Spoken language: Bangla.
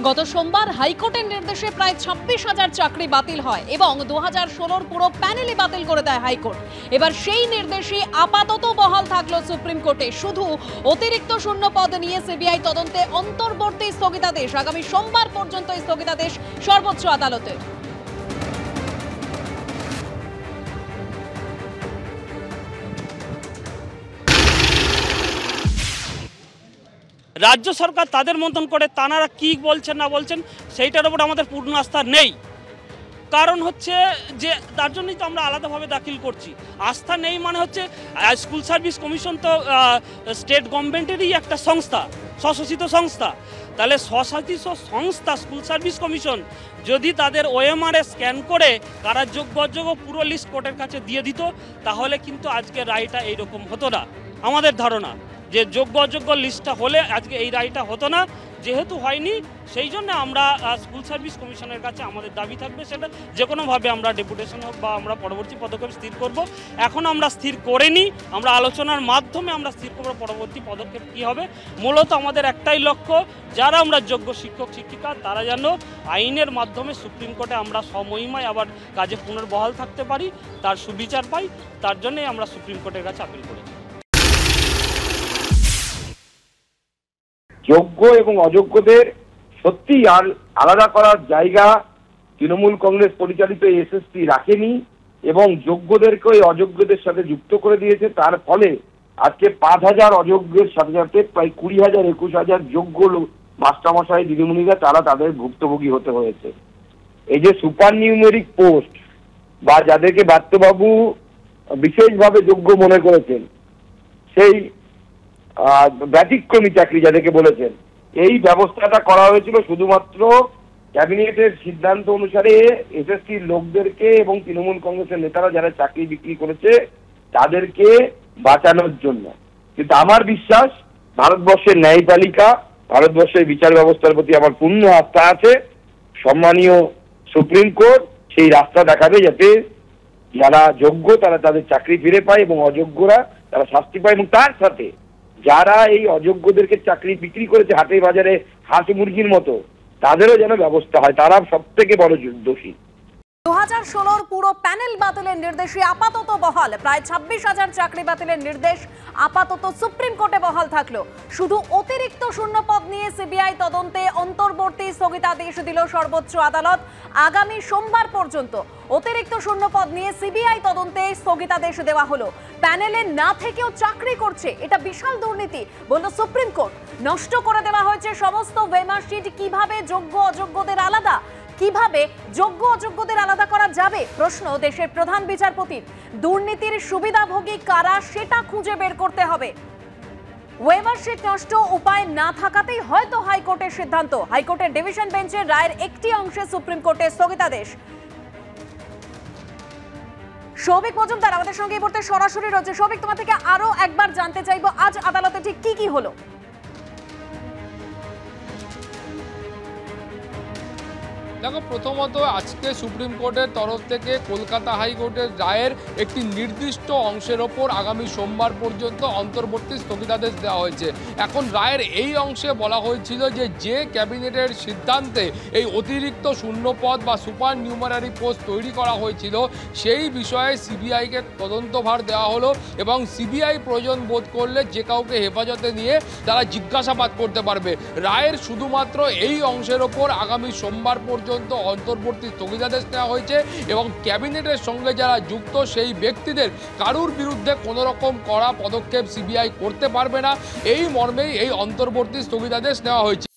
গত সোমবার হাইকোর্টের নির্দেশে প্রায় 26,000 চাকরি বাতিল হয় এবং 2016 পুরো প্যানেলই বাতিল করে দেয় হাইকোর্ট। এবার সেই নির্দেশই আপাতত বহাল থাকলো সুপ্রিম কোর্টে। শুধু অতিরিক্ত শূন্য পদ নিয়ে সিবিআই তদন্তে অন্তর্বর্তী স্থগিতাদেশ। আগামী সোমবার পর্যন্ত এই স্থগিতাদেশ সর্বোচ্চ আদালতের। রাজ্য সরকার তাদের মতন করে তানারা কি বলছেন না বলছেন সেইটার উপর আমাদের পূর্ণ আস্থা নেই। কারণ হচ্ছে যে তার জন্যই তো আমরা আলাদাভাবে দাখিল করছি। আস্থা নেই মানে হচ্ছে স্কুল সার্ভিস কমিশন তো স্টেট গভর্নমেন্টেরই একটা সংস্থা, স্বশাসিত সংস্থা। তাহলে স্বশাসিত সংস্থা স্কুল সার্ভিস কমিশন যদি তাদের ওএমআরএ স্ক্যান করে কারা যোগ্য অযোগ্য পুরো লিস্ট কোর্টের কাছে দিয়ে দিত, তাহলে কিন্তু আজকে রায়টা এইরকম হতো না। আমাদের ধারণা যে যোগ্য অযোগ্য লিস্টটা হলে আজকে এই রায়টা হতো না। যেহেতু হয়নি, সেই জন্য আমরা স্কুল সার্ভিস কমিশনের কাছে আমাদের দাবি থাকবে, সেটা যে কোনোভাবে আমরা ডেপুটেশন হোক বা আমরা পরবর্তী পদক্ষেপ স্থির করব। এখন আমরা স্থির করিনি, আমরা আলোচনার মাধ্যমে আমরা স্থির করব পরবর্তী পদক্ষেপ কী হবে। মূলত আমাদের একটাই লক্ষ্য, যারা আমরা যোগ্য শিক্ষক শিক্ষিকা তারা যেন আইনের মাধ্যমে সুপ্রিম কোর্টে আমরা সমহিমায় আবার কাজে পুনর্বহাল থাকতে পারি, তার সুবিচার পাই। তার জন্যই আমরা সুপ্রিম কোর্টের কাছে আপিল করেছি। যোগ্য এবং অযোগ্যদের সত্যি আর আলাদা করার জায়গা তৃণমূল কংগ্রেস পরিচালিত এসএসপি রাখেনি এবং যোগ্যদেরকে ওই অযোগ্যদের সাথে যুক্ত করে দিয়েছে। তার ফলে আজকে 5,000 অযোগ্যের সাথে সাথে প্রায় 20,000 21,000 যোগ্য মাস্টারমশাই দিদিমণিরা তারা তাদের ভুক্তভোগী হতে হয়েছে। এই যে সুপার নিউমেরিক পোস্ট বা যাদেরকে বাত্যবাবু বিশেষভাবে যোগ্য মনে করেছেন, সেই ব্যতিক্রমী চাকরি যাদেরকে বলেছেন, এই ব্যবস্থাটা করা হয়েছিল শুধুমাত্র ক্যাবিনেটের সিদ্ধান্ত অনুসারে এসএসসির লোকদেরকে এবং তৃণমূল কংগ্রেসের নেতারা যারা চাকরি বিক্রি করেছে তাদেরকে বাঁচানোর জন্য। কিন্তু আমার বিশ্বাস, ভারতবর্ষের ন্যায়পালিকা, ভারতবর্ষের বিচার ব্যবস্থার প্রতি আমার পূর্ণ আস্থা আছে। সম্মানীয় সুপ্রিম কোর্ট সেই রাস্তা দেখাবে যাতে যারা যোগ্য তারা তাদের চাকরি ফিরে পায় এবং অযোগ্যরা তারা শাস্তি পায়, এবং তার সাথে যারা এই অযোগ্যদেরকে চাকরি বিক্রি করেছে হাটে বাজারে হাঁস মুরগির মতো, তাদেরও যেন ব্যবস্থা হয়। তারা সব থেকে বড় দোষী। 2016 পুরো প্যানেল বাতিলের নির্দেশে আপাতত বহাল। প্রায় 26,000 চাকরি বাতিলের নির্দেশ আপাতত সুপ্রিম কোর্টে বহাল থাকলো। শুধু অতিরিক্ত শূন্য পদ নিয়ে সিবিআই তদন্তে অন্তর্বর্তী স্থগিতাদেশ দিল সর্বোচ্চ আদালত। আগামী সোমবার পর্যন্ত অতিরিক্ত শূন্য পদ নিয়ে সিবিআই তদন্তে স্থগিতাদেশ দেওয়া হলো। প্যানেলে না থেকেও চাকরি করছে, এটা বিশাল দুর্নীতি বলল সুপ্রিম কোর্ট। নষ্ট করে দেওয়া হয়েছে সমস্ত ওয়েমার্কশিট। কিভাবে যোগ্য অযোগ্যদের আলাদা, কিভাবে যোগ্য অযোগ্যদের আলাদা করা যাবে প্রশ্ন দেশের প্রধান বিচারপতির। দুর্নীতির সুবিধাভোগী কারা সেটা খুঁজে বের করতে হবে। ওয়েমার্কশিট নষ্ট উপায় না থাকাতেই হয়তো হাইকোর্টের সিদ্ধান্ত। হাইকোর্টের ডিভিশন বেঞ্চের রায়ের একটি অংশে সুপ্রিম কোর্টের স্থগিতাদেশ। সৌভিক মজুমদার আমাদের সঙ্গে এই মুহূর্তে সরাসরি রয়েছে। সৌভিক, তোমার থেকে আরো একবার জানতে চাইবো আজ আদালতে ঠিক কি হলো। দেখো, প্রথমত আজকে সুপ্রিম কোর্টের তরফ থেকে কলকাতা হাইকোর্টের রায়ের একটি নির্দিষ্ট অংশের ওপর আগামী সোমবার পর্যন্ত অন্তর্বর্তী স্থগিতাদেশ দেওয়া হয়েছে। এখন রায়ের এই অংশে বলা হয়েছিল যে ক্যাবিনেটের সিদ্ধান্তে এই অতিরিক্ত শূন্যপদ বা সুপার নিউমারারি পোস্ট তৈরি করা হয়েছিল, সেই বিষয়ে সিবিআইকে তদন্তভার দেওয়া হলো এবং সিবিআই প্রয়োজন বোধ করলে যে কাউকে হেফাজতে নিয়ে তারা জিজ্ঞাসাবাদ করতে পারবে। রায়ের শুধুমাত্র এই অংশের ওপর আগামী সোমবার পর্যন্ত অন্তর্বর্তী স্থগিতাদেশ দেওয়া হয়েছে এবং ক্যাবিনেটের সঙ্গে যারা যুক্ত সেই ব্যক্তিদের কারুর বিরুদ্ধে কোনো রকম কড়া পদক্ষেপ সিবিআই করতে পারবে না, এই মর্মেই এই অন্তর্বর্তী স্থগিতাদেশ নেওয়া হয়েছে।